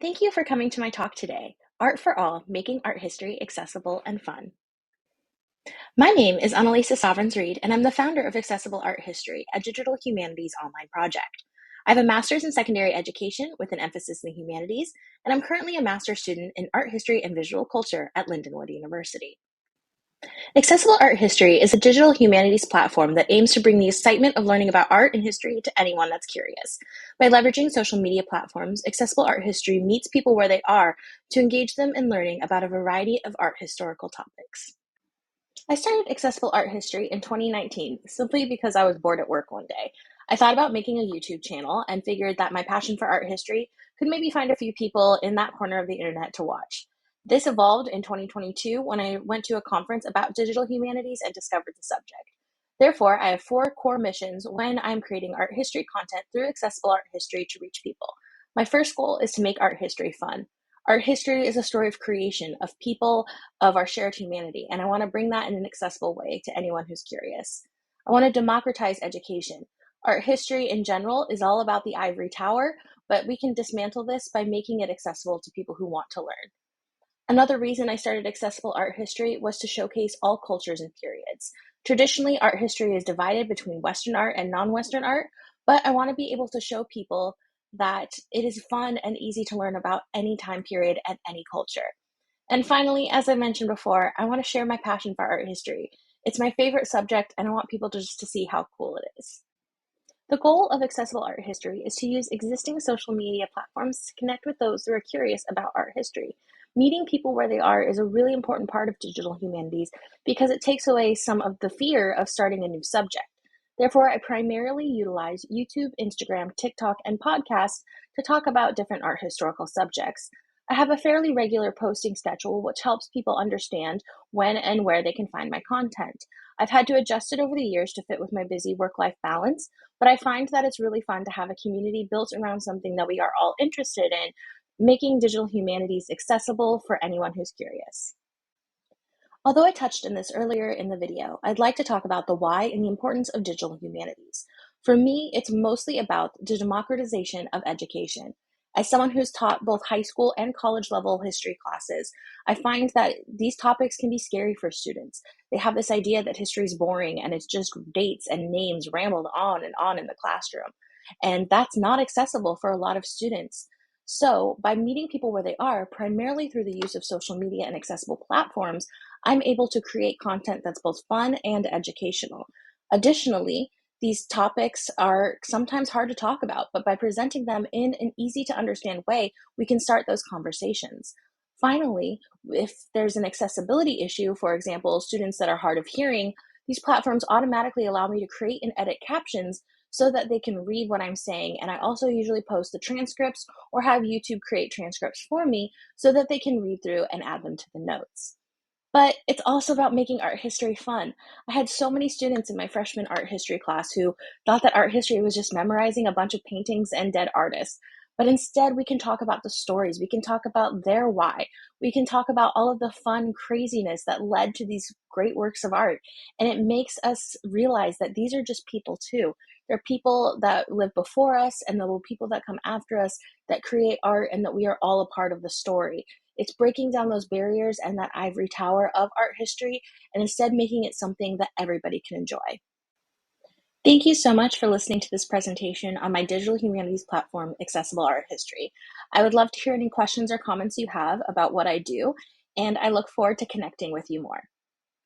Thank you for coming to my talk today, Art for All, Making Art History Accessible and Fun. My name is Analisa Reed, and I'm the founder of Accessible Art History, a digital humanities online project. I have a master's in secondary education with an emphasis in the humanities, and I'm currently a master's student in art history and visual culture at Lindenwood University. Accessible Art History is a digital humanities platform that aims to bring the excitement of learning about art and history to anyone that's curious. By leveraging social media platforms, Accessible Art History meets people where they are to engage them in learning about a variety of art historical topics. I started Accessible Art History in 2019 simply because I was bored at work one day. I thought about making a YouTube channel and figured that my passion for art history could maybe find a few people in that corner of the internet to watch. This evolved in 2022 when I went to a conference about digital humanities and discovered the subject. Therefore, I have four core missions when I'm creating art history content through Accessible Art History to reach people. My first goal is to make art history fun. Art history is a story of creation, of people, of our shared humanity, and I want to bring that in an accessible way to anyone who's curious. I want to democratize education. Art history in general is all about the ivory tower, but we can dismantle this by making it accessible to people who want to learn. Another reason I started Accessible Art History was to showcase all cultures and periods. Traditionally, art history is divided between Western art and non-Western art, but I want to be able to show people that it is fun and easy to learn about any time period and any culture. And finally, as I mentioned before, I want to share my passion for art history. It's my favorite subject, and I want people to just to see how cool it is. The goal of Accessible Art History is to use existing social media platforms to connect with those who are curious about art history. Meeting people where they are is a really important part of digital humanities because it takes away some of the fear of starting a new subject. Therefore, I primarily utilize YouTube, Instagram, TikTok, and podcasts to talk about different art historical subjects. I have a fairly regular posting schedule, which helps people understand when and where they can find my content. I've had to adjust it over the years to fit with my busy work life balance, but I find that it's really fun to have a community built around something that we are all interested in, making digital humanities accessible for anyone who's curious. Although I touched on this earlier in the video, I'd like to talk about the why and the importance of digital humanities. For me, it's mostly about the democratization of education. As someone who's taught both high school and college level history classes, I find that these topics can be scary for students. They have this idea that history is boring and it's just dates and names rambled on and on in the classroom. And that's not accessible for a lot of students. So, by meeting people where they are, primarily through the use of social media and accessible platforms, I'm able to create content that's both fun and educational. Additionally, these topics are sometimes hard to talk about, but by presenting them in an easy to understand way, we can start those conversations. Finally, if there's an accessibility issue, for example, students that are hard of hearing, these platforms automatically allow me to create and edit captions so that they can read what I'm saying. And I also usually post the transcripts or have YouTube create transcripts for me so that they can read through and add them to the notes. But it's also about making art history fun. I had so many students in my freshman art history class who thought that art history was just memorizing a bunch of paintings and dead artists. But instead, we can talk about the stories. We can talk about their why. We can talk about all of the fun craziness that led to these great works of art. And it makes us realize that these are just people too. They're people that lived before us and the people that come after us that create art, and that we are all a part of the story. It's breaking down those barriers and that ivory tower of art history and instead making it something that everybody can enjoy. Thank you so much for listening to this presentation on my digital humanities platform, Accessible Art History. I would love to hear any questions or comments you have about what I do, and I look forward to connecting with you more.